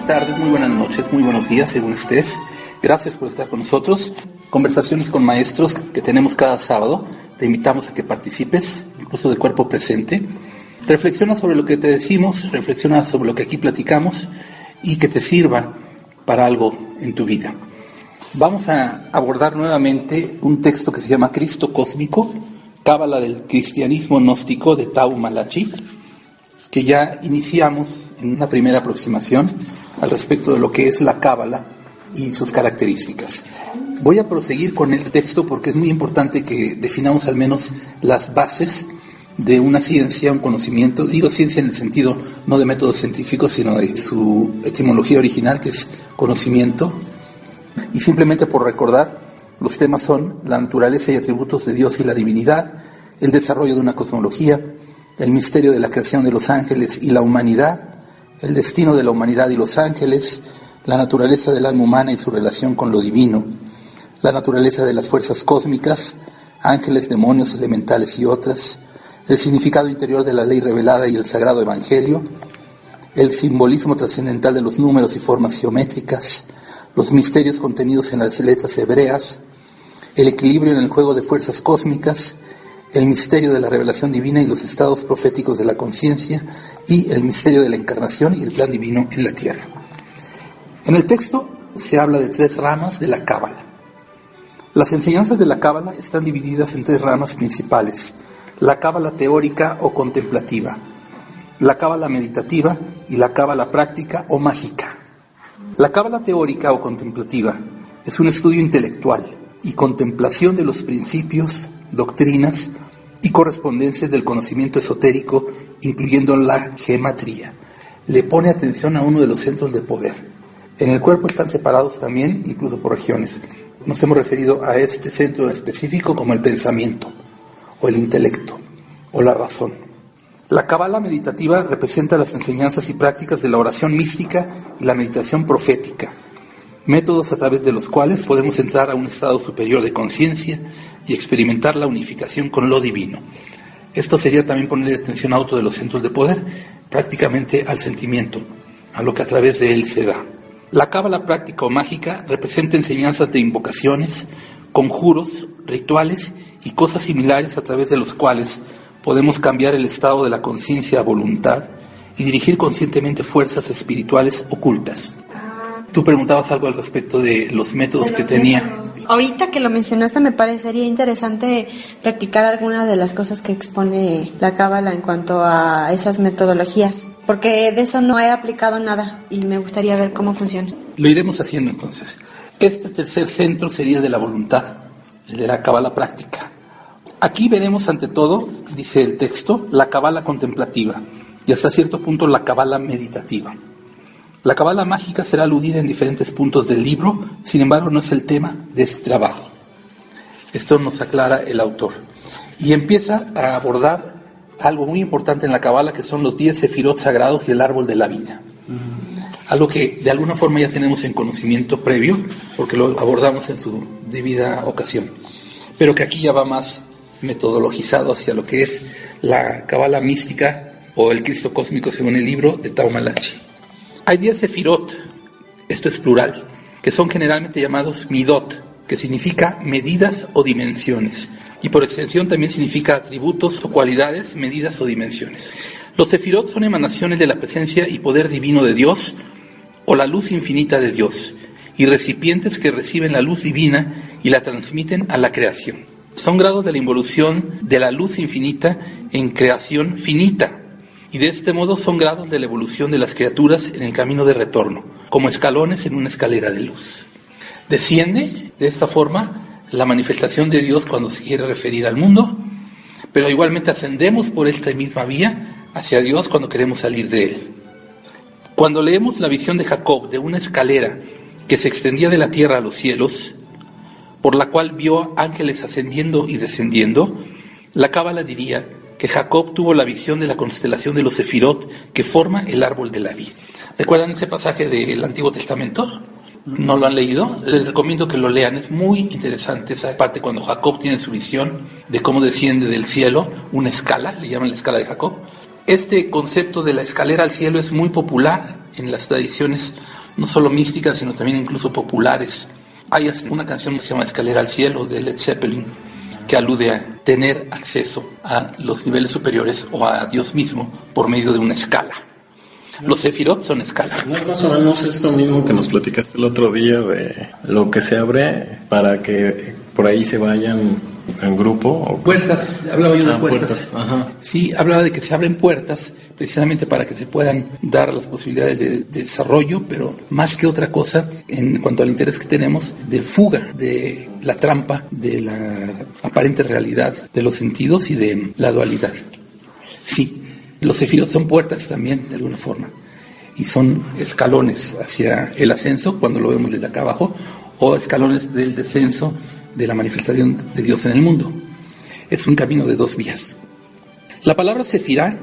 tardes, muy buenas noches, muy buenos días, según estés. Gracias por estar con nosotros. Conversaciones con maestros que tenemos cada sábado. Te invitamos a que participes, incluso de cuerpo presente. Reflexiona sobre lo que te decimos, reflexiona sobre lo que aquí platicamos y que te sirva para algo en tu vida. Vamos a abordar nuevamente un texto que se llama Cristo Cósmico, Cábala del Cristianismo Gnóstico de Tao Malachi, que ya iniciamos en una primera aproximación al respecto de lo que es la Cábala y sus características. Voy a proseguir con el texto porque es muy importante que definamos al menos las bases de una ciencia, un conocimiento. Digo ciencia en el sentido no de métodos científicos, sino de su etimología original, que es conocimiento. Y simplemente por recordar, los temas son la naturaleza y atributos de Dios y la divinidad, el desarrollo de una cosmología, el misterio de la creación de los ángeles y la humanidad, el destino de la humanidad y los ángeles, la naturaleza del alma humana y su relación con lo divino, la naturaleza de las fuerzas cósmicas, ángeles, demonios, elementales y otras, el significado interior de la ley revelada y el sagrado evangelio, el simbolismo trascendental de los números y formas geométricas, los misterios contenidos en las letras hebreas, el equilibrio en el juego de fuerzas cósmicas, el misterio de la revelación divina y los estados proféticos de la conciencia y el misterio de la encarnación y el plan divino en la tierra. En el texto se habla de 3 ramas de la Cábala. Las enseñanzas de la Cábala están divididas en 3 ramas principales: la Cábala teórica o contemplativa, la Cábala meditativa y la Cábala práctica o mágica. La Cábala teórica o contemplativa es un estudio intelectual y contemplación de los principios, doctrinas y correspondencias del conocimiento esotérico, incluyendo la gematría. Le pone atención a uno de los centros de poder. En el cuerpo están separados también, incluso por regiones. Nos hemos referido a este centro específico como el pensamiento, o el intelecto, o la razón. La Cábala meditativa representa las enseñanzas y prácticas de la oración mística y la meditación profética, métodos a través de los cuales podemos entrar a un estado superior de conciencia y experimentar la unificación con lo divino. Esto sería también ponerle atención a otro de los centros de poder, prácticamente al sentimiento, a lo que a través de él se da. La Cábala práctica o mágica representa enseñanzas de invocaciones, conjuros, rituales y cosas similares a través de los cuales podemos cambiar el estado de la conciencia a voluntad y dirigir conscientemente fuerzas espirituales ocultas. Tú preguntabas algo al respecto de los métodos que tenía. Ahorita que lo mencionaste, me parecería interesante practicar algunas de las cosas que expone la Cábala en cuanto a esas metodologías, porque de eso no he aplicado nada y me gustaría ver cómo funciona. Lo iremos haciendo entonces. Este tercer centro sería de la voluntad, el de la Cábala práctica. Aquí veremos ante todo, dice el texto, la Cábala contemplativa y hasta cierto punto la Cábala meditativa. La Cábala mágica será aludida en diferentes puntos del libro, sin embargo no es el tema de este trabajo. Esto nos aclara el autor. Y empieza a abordar algo muy importante en la Cábala, que son los 10 sefirot sagrados y el árbol de la vida. Algo que de alguna forma ya tenemos en conocimiento previo, porque lo abordamos en su debida ocasión, pero que aquí ya va más metodologizado hacia lo que es la Cábala mística o el Cristo cósmico según el libro de Tao Malachi. Hay 10 sefirot, esto es plural, que son generalmente llamados midot, que significa medidas o dimensiones, y por extensión también significa atributos o cualidades, medidas o dimensiones. Los sefirot son emanaciones de la presencia y poder divino de Dios, o la luz infinita de Dios, y recipientes que reciben la luz divina y la transmiten a la creación. Son grados de la involución de la luz infinita en creación finita, y de este modo son grados de la evolución de las criaturas en el camino de retorno, como escalones en una escalera de luz. Desciende de esta forma la manifestación de Dios cuando se quiere referir al mundo, pero igualmente ascendemos por esta misma vía hacia Dios cuando queremos salir de Él. Cuando leemos la visión de Jacob de una escalera que se extendía de la tierra a los cielos, por la cual vio ángeles ascendiendo y descendiendo, la Cábala diría que Jacob tuvo la visión de la constelación de los sefirot que forma el árbol de la vida. ¿Recuerdan ese pasaje del Antiguo Testamento? ¿No lo han leído? Les recomiendo que lo lean, es muy interesante esa parte cuando Jacob tiene su visión de cómo desciende del cielo una escala, le llaman la escala de Jacob. Este concepto de la escalera al cielo es muy popular en las tradiciones no solo místicas, sino también incluso populares. Hay hasta una canción que se llama Escalera al Cielo, de Led Zeppelin, que alude a tener acceso a los niveles superiores o a Dios mismo por medio de una escala. Los sefirot son escalas. No es más o menos esto mismo que nos platicaste el otro día de lo que se abre para que por ahí se vayan en grupo. ¿O puertas, hablaba yo de puertas. Ajá. Sí, hablaba de que se abren puertas precisamente para que se puedan dar las posibilidades de desarrollo, pero más que otra cosa, en cuanto al interés que tenemos, de fuga de la trampa, de la aparente realidad de los sentidos y de la dualidad. Sí, los sefirot son puertas también, de alguna forma, y son escalones hacia el ascenso, cuando lo vemos desde acá abajo, o escalones del descenso de la manifestación de Dios en el mundo. Es un camino de dos vías. La palabra sefirá,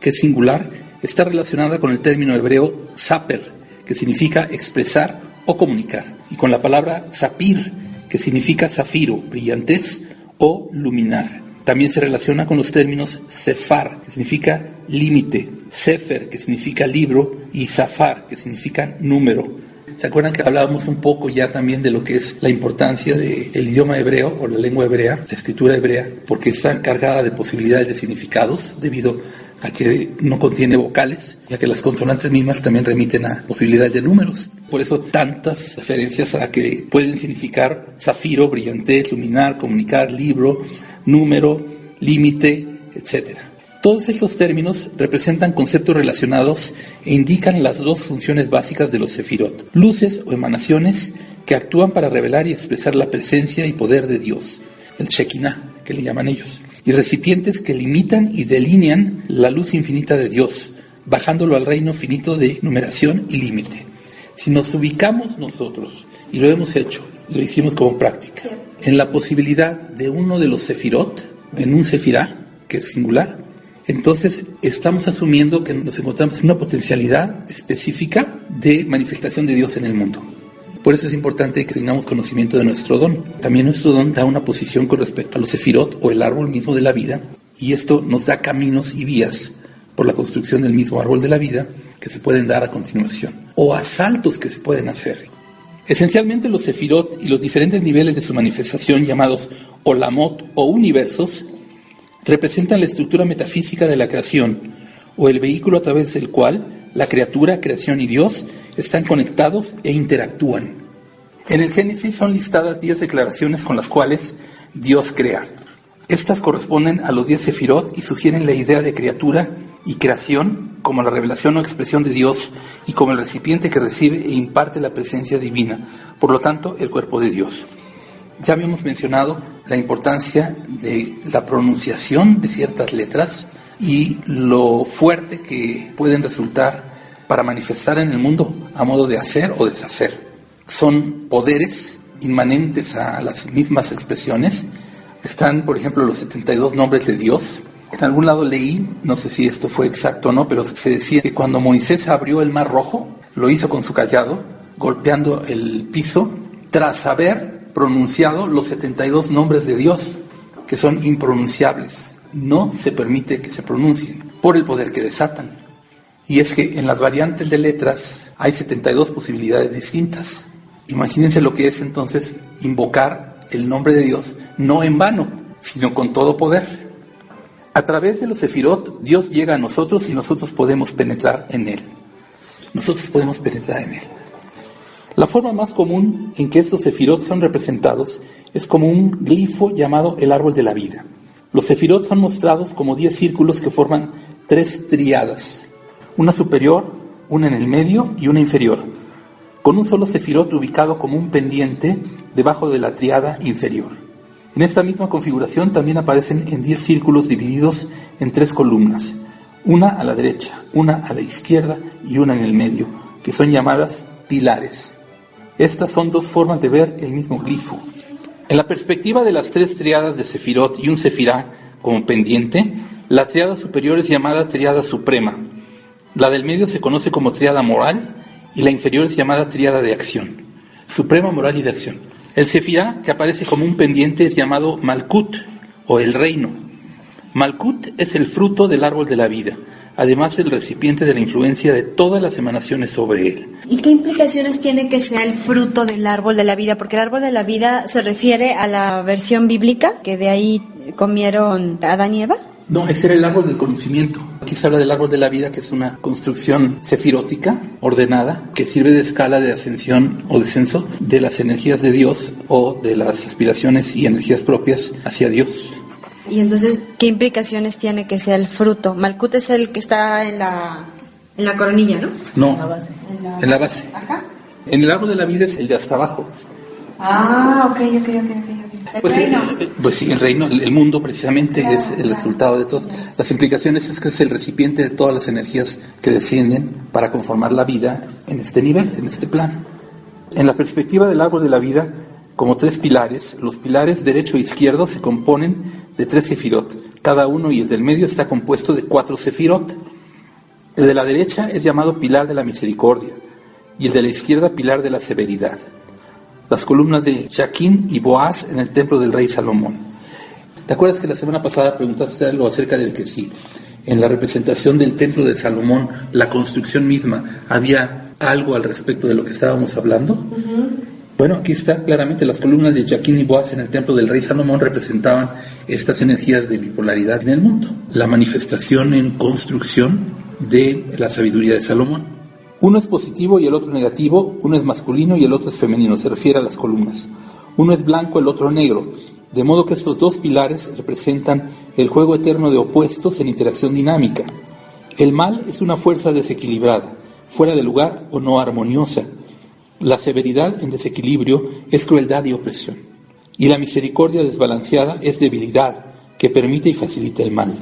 que es singular, está relacionada con el término hebreo saper, que significa expresar o comunicar, y con la palabra sapir, que significa zafiro, brillantez o luminar. También se relaciona con los términos sefar, que significa límite, sefer, que significa libro, y safar, que significa número. ¿Se acuerdan que hablábamos un poco ya también de lo que es la importancia del idioma hebreo o la lengua hebrea, la escritura hebrea, porque está cargada de posibilidades de significados debido a que no contiene vocales, ya que las consonantes mismas también remiten a posibilidades de números? Por eso tantas referencias a que pueden significar zafiro, brillantez, luminar, comunicar, libro, número, límite, etc. Todos estos términos representan conceptos relacionados e indican las dos funciones básicas de los sefirot: luces o emanaciones que actúan para revelar y expresar la presencia y poder de Dios, el Shekinah, que le llaman ellos, y recipientes que limitan y delinean la luz infinita de Dios, bajándolo al reino finito de numeración y límite. Si nos ubicamos nosotros, y lo hemos hecho, lo hicimos como práctica, en la posibilidad de uno de los sefirot, en un sefirá, que es singular, entonces estamos asumiendo que nos encontramos en una potencialidad específica de manifestación de Dios en el mundo. Por eso es importante que tengamos conocimiento de nuestro don. También nuestro don da una posición con respecto a los sefirot o el árbol mismo de la vida, y esto nos da caminos y vías por la construcción del mismo árbol de la vida que se pueden dar a continuación, o asaltos que se pueden hacer. Esencialmente los sefirot y los diferentes niveles de su manifestación, llamados olamot o universos, representan la estructura metafísica de la creación, o el vehículo a través del cual la criatura, creación y Dios están conectados e interactúan. En el Génesis son listadas 10 declaraciones con las cuales Dios crea. Estas corresponden a los 10 sefirot y sugieren la idea de criatura y creación como la revelación o expresión de Dios y como el recipiente que recibe e imparte la presencia divina, por lo tanto el cuerpo de Dios. Ya habíamos mencionado la importancia de la pronunciación de ciertas letras y lo fuerte que pueden resultar para manifestar en el mundo a modo de hacer o deshacer. Son poderes inmanentes a las mismas expresiones. Están, por ejemplo, los 72 nombres de Dios. En algún lado leí, no sé si esto fue exacto o no, pero se decía que cuando Moisés abrió el mar rojo, lo hizo con su cayado, golpeando el piso, tras haber pronunciado los 72 nombres de Dios, que son impronunciables. No se permite que se pronuncien por el poder que desatan. Y es que en las variantes de letras hay 72 posibilidades distintas. Imagínense lo que es entonces invocar el nombre de Dios, no en vano, sino con todo poder. A través de los sefirot, Dios llega a nosotros y nosotros podemos penetrar en Él. Nosotros podemos penetrar en Él. La forma más común en que estos sefirot son representados es como un glifo llamado el árbol de la vida. Los sefirot son mostrados como 10 círculos que forman 3 tríadas, una superior, una en el medio y una inferior, con un solo sefirot ubicado como un pendiente debajo de la tríada inferior. En esta misma configuración también aparecen en 10 círculos divididos en 3 columnas, una a la derecha, una a la izquierda y una en el medio, que son llamadas pilares. Estas son 2 formas de ver el mismo glifo. En la perspectiva de las 3 triadas de sefirot y un sefirá como pendiente, la triada superior es llamada triada suprema, la del medio se conoce como triada moral y la inferior es llamada triada de acción, suprema, moral y de acción. El sefirá, que aparece como un pendiente, es llamado Malkut o el reino. Malkut es el fruto del árbol de la vida. además del recipiente de la influencia de todas las emanaciones sobre él. ¿Y qué implicaciones tiene que sea el fruto del árbol de la vida? Porque el árbol de la vida se refiere a la versión bíblica, que de ahí comieron Adán y Eva. No, ese era el árbol del conocimiento. Aquí se habla del árbol de la vida, que es una construcción sefirótica, ordenada, que sirve de escala de ascensión o descenso de las energías de Dios o de las aspiraciones y energías propias hacia Dios. Y entonces, ¿qué implicaciones tiene que sea el fruto? Malkut es el que está en la coronilla, ¿no? No, En la base. ¿Acá? En el árbol de la vida es el de hasta abajo. Ah, ok. Pues sí, el reino, el mundo precisamente es el resultado de todas. Las implicaciones es que es el recipiente de todas las energías que descienden para conformar la vida en este nivel, en este plano. En la perspectiva del árbol de la vida, como tres pilares, los pilares derecho e izquierdo se componen de 3 sefirot, cada uno, y el del medio está compuesto de 4 sefirot. El de la derecha es llamado pilar de la misericordia y el de la izquierda pilar de la severidad. Las columnas de Jaquín y Boaz en el templo del rey Salomón. ¿Te acuerdas que la semana pasada preguntaste algo acerca de que sí, en la representación del templo de Salomón, la construcción misma, había algo al respecto de lo que estábamos hablando? Uh-huh. Bueno, aquí está claramente, las columnas de Jaquín y Boaz en el templo del rey Salomón representaban estas energías de bipolaridad en el mundo, la manifestación en construcción de la sabiduría de Salomón. Uno es positivo y el otro negativo, uno es masculino y el otro es femenino, se refiere a las columnas. Uno es blanco, el otro negro, de modo que estos dos pilares representan el juego eterno de opuestos en interacción dinámica. El mal es una fuerza desequilibrada, fuera de lugar o no armoniosa. La severidad en desequilibrio es crueldad y opresión. Y la misericordia desbalanceada es debilidad, que permite y facilita el mal.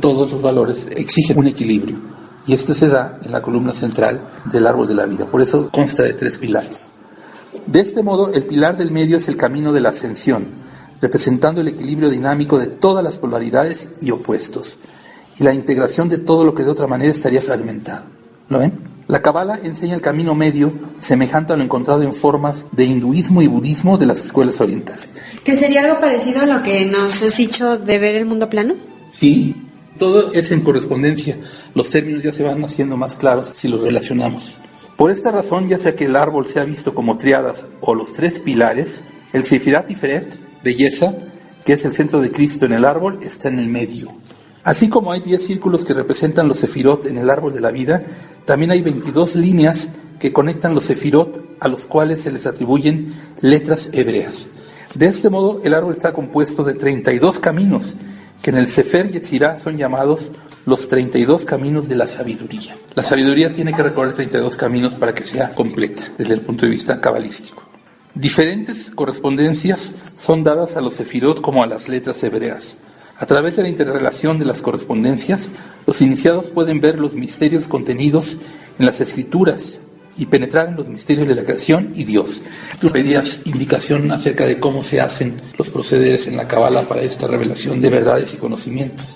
Todos los valores exigen un equilibrio. Y esto se da en la columna central del árbol de la vida. Por eso consta de 3 pilares. De este modo, el pilar del medio es el camino de la ascensión, representando el equilibrio dinámico de todas las polaridades y opuestos, y la integración de todo lo que de otra manera estaría fragmentado. ¿Lo ven? La Kabbalah enseña el camino medio, semejante a lo encontrado en formas de hinduismo y budismo de las escuelas orientales. ¿Que sería algo parecido a lo que nos has dicho de ver el mundo plano? Sí. Todo es en correspondencia. Los términos ya se van haciendo más claros si los relacionamos. Por esta razón, ya sea que el árbol sea visto como triadas o los 3 pilares, el Sefirat Tiferet, belleza, que es el centro de Cristo en el árbol, está en el medio. Así como hay 10 círculos que representan los sefirot en el árbol de la vida, también hay 22 líneas que conectan los sefirot a los cuales se les atribuyen letras hebreas. De este modo, el árbol está compuesto de 32 caminos, que en el Sefer Yetzirah son llamados los 32 caminos de la sabiduría. La sabiduría tiene que recorrer 32 caminos para que sea completa, desde el punto de vista cabalístico. Diferentes correspondencias son dadas a los sefirot como a las letras hebreas. A través de la interrelación de las correspondencias, los iniciados pueden ver los misterios contenidos en las escrituras y penetrar en los misterios de la creación y Dios. Tú pedías indicación acerca de cómo se hacen los procederes en la Kabbalah para esta revelación de verdades y conocimientos.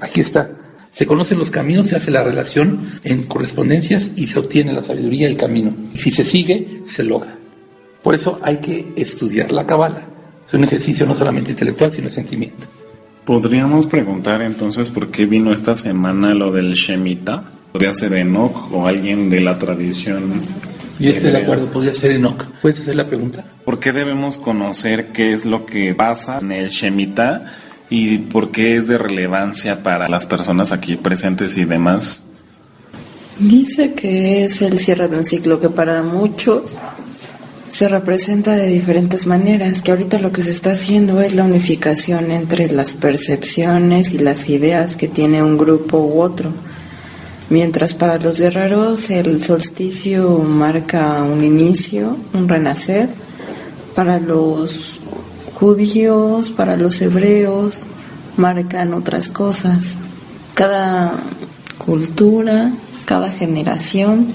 Aquí está. Se conocen los caminos, se hace la relación en correspondencias y se obtiene la sabiduría del camino. Si se sigue, se logra. Por eso hay que estudiar la Kabbalah. Es un ejercicio no solamente intelectual, sino de sentimiento. Podríamos preguntar entonces por qué vino esta semana lo del Shemitah. Podría ser Enoch o alguien de la tradición. Yo estoy de acuerdo, podría ser Enoch. ¿Puedes hacer la pregunta? ¿Por qué debemos conocer qué es lo que pasa en el Shemitah y por qué es de relevancia para las personas aquí presentes y demás? Dice que es el cierre de un ciclo que para muchos se representa de diferentes maneras, que ahorita lo que se está haciendo es la unificación entre las percepciones y las ideas que tiene un grupo u otro. Mientras para los guerreros el solsticio marca un inicio, un renacer, para los judíos, para los hebreos, marcan otras cosas. Cada cultura, cada generación,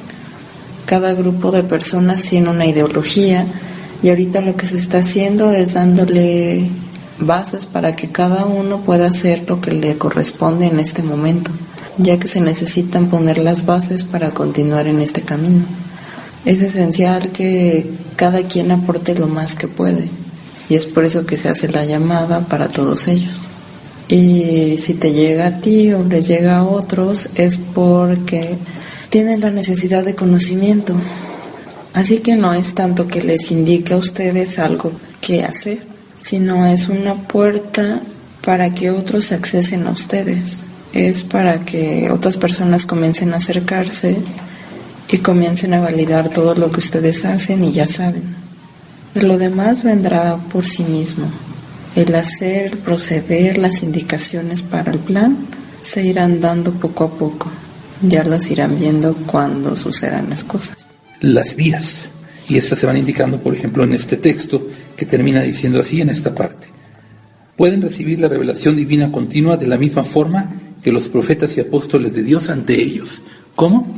cada grupo de personas tiene una ideología y ahorita lo que se está haciendo es dándole bases para que cada uno pueda hacer lo que le corresponde en este momento, ya que se necesitan poner las bases para continuar en este camino. Es esencial que cada quien aporte lo más que puede, y es por eso que se hace la llamada para todos ellos. Y si te llega a ti o les llega a otros es porque tienen la necesidad de conocimiento. Así que no es tanto que les indique a ustedes algo que hacer, sino es una puerta para que otros accesen a ustedes. Es para que otras personas comiencen a acercarse y comiencen a validar todo lo que ustedes hacen y ya saben. Lo demás vendrá por sí mismo. El hacer, el proceder, las indicaciones para el plan se irán dando poco a poco. Ya las irán viendo cuando sucedan las cosas. Las vías, y estas se van indicando, por ejemplo, en este texto que termina diciendo así en esta parte: pueden recibir la revelación divina continua de la misma forma que los profetas y apóstoles de Dios ante ellos. ¿Cómo?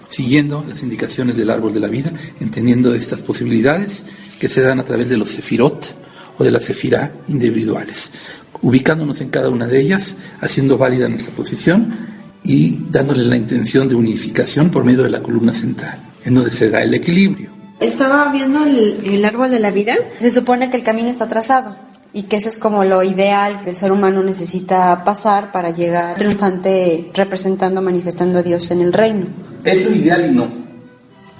Siguiendo las indicaciones del árbol de la vida, entendiendo estas posibilidades que se dan a través de los sefirot o de la sefirá individuales, ubicándonos en cada una de ellas, haciendo válida nuestra posición y dándole la intención de unificación por medio de la columna central, en donde se da el equilibrio. Estaba viendo el árbol de la vida. Se supone que el camino está trazado y que eso es como lo ideal que el ser humano necesita pasar para llegar triunfante, representando, manifestando a Dios en el reino. Es lo ideal y no.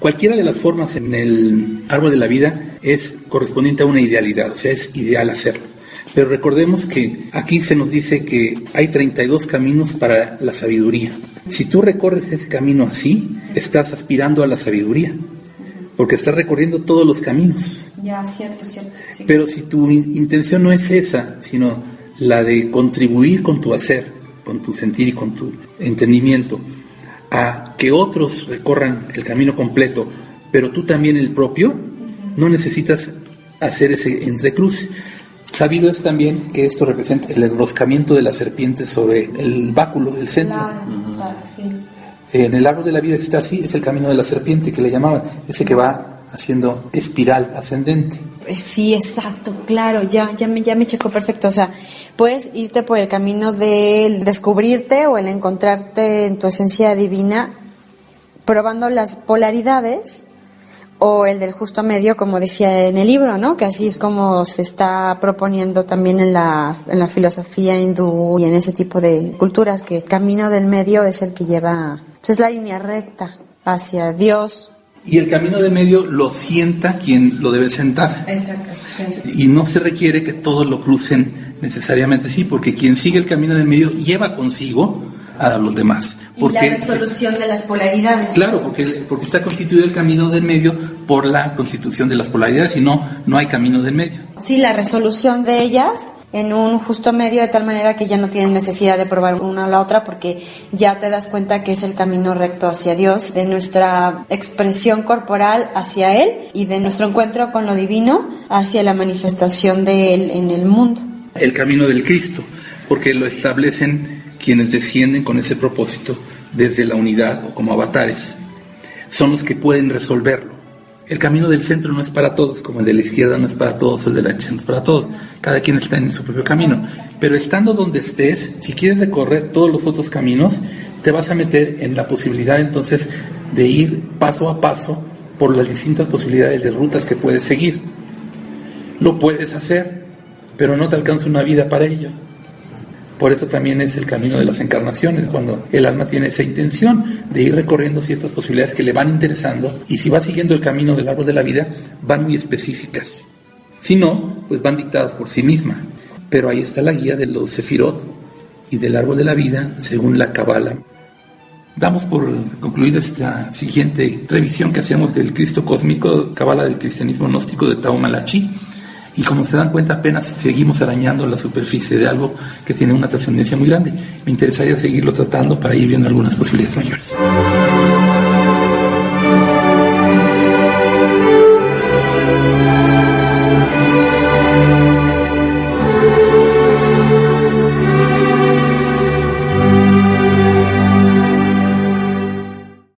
Cualquiera de las formas en el árbol de la vida es correspondiente a una idealidad, o sea, es ideal hacerlo. Pero recordemos que aquí se nos dice que hay 32 caminos para la sabiduría. Si tú recorres ese camino así, estás aspirando a la sabiduría, porque estás recorriendo todos los caminos. Ya, cierto. Sí. Pero si tu intención no es esa, sino la de contribuir con tu hacer, con tu sentir y con tu entendimiento, a que otros recorran el camino completo, pero tú también el propio, no necesitas hacer ese entrecruce. Sabido es también que esto representa el enroscamiento de la serpiente sobre el báculo del centro. Claro, sí. En el árbol de la vida está así, es el camino de la serpiente que le llamaban, ese que va haciendo espiral ascendente. Sí, exacto, claro, ya me checó perfecto. O sea, puedes irte por el camino del descubrirte o el encontrarte en tu esencia divina, probando las polaridades, o el del justo medio, como decía en el libro, ¿no? Que así es como se está proponiendo también en la filosofía hindú y en ese tipo de culturas, que el camino del medio es el que lleva, pues es la línea recta hacia Dios. Y el camino del medio lo sienta quien lo debe sentar. Exacto, sí. Y no se requiere que todos lo crucen necesariamente así, porque quien sigue el camino del medio lleva consigo a los demás. Porque, y la resolución de las polaridades. Claro, porque está constituido el camino del medio por la constitución de las polaridades, y no hay camino del medio. Sí, la resolución de ellas en un justo medio, de tal manera que ya no tienen necesidad de probar una a la otra, porque ya te das cuenta que es el camino recto hacia Dios, de nuestra expresión corporal hacia Él y de nuestro encuentro con lo divino hacia la manifestación de Él en el mundo. El camino del Cristo, porque lo establecen quienes descienden con ese propósito desde la unidad o como avatares. Son los que pueden resolverlo. El camino del centro no es para todos, como el de la izquierda no es para todos, o el de la derecha no es para todos. Cada quien está en su propio camino. Pero estando donde estés, si quieres recorrer todos los otros caminos, te vas a meter en la posibilidad entonces de ir paso a paso por las distintas posibilidades de rutas que puedes seguir. Lo puedes hacer, pero no te alcanza una vida para ello. Por eso también es el camino de las encarnaciones, cuando el alma tiene esa intención de ir recorriendo ciertas posibilidades que le van interesando, y si va siguiendo el camino del árbol de la vida, van muy específicas. Si no, pues van dictadas por sí misma. Pero ahí está la guía de los sefirot y del árbol de la vida, según la Kabbalah. Damos por concluida esta siguiente revisión que hacemos del Cristo cósmico, Kabbalah del cristianismo gnóstico de Tao Malachi. Y como se dan cuenta, apenas seguimos arañando la superficie de algo que tiene una trascendencia muy grande. Me interesaría seguirlo tratando para ir viendo algunas posibilidades mayores.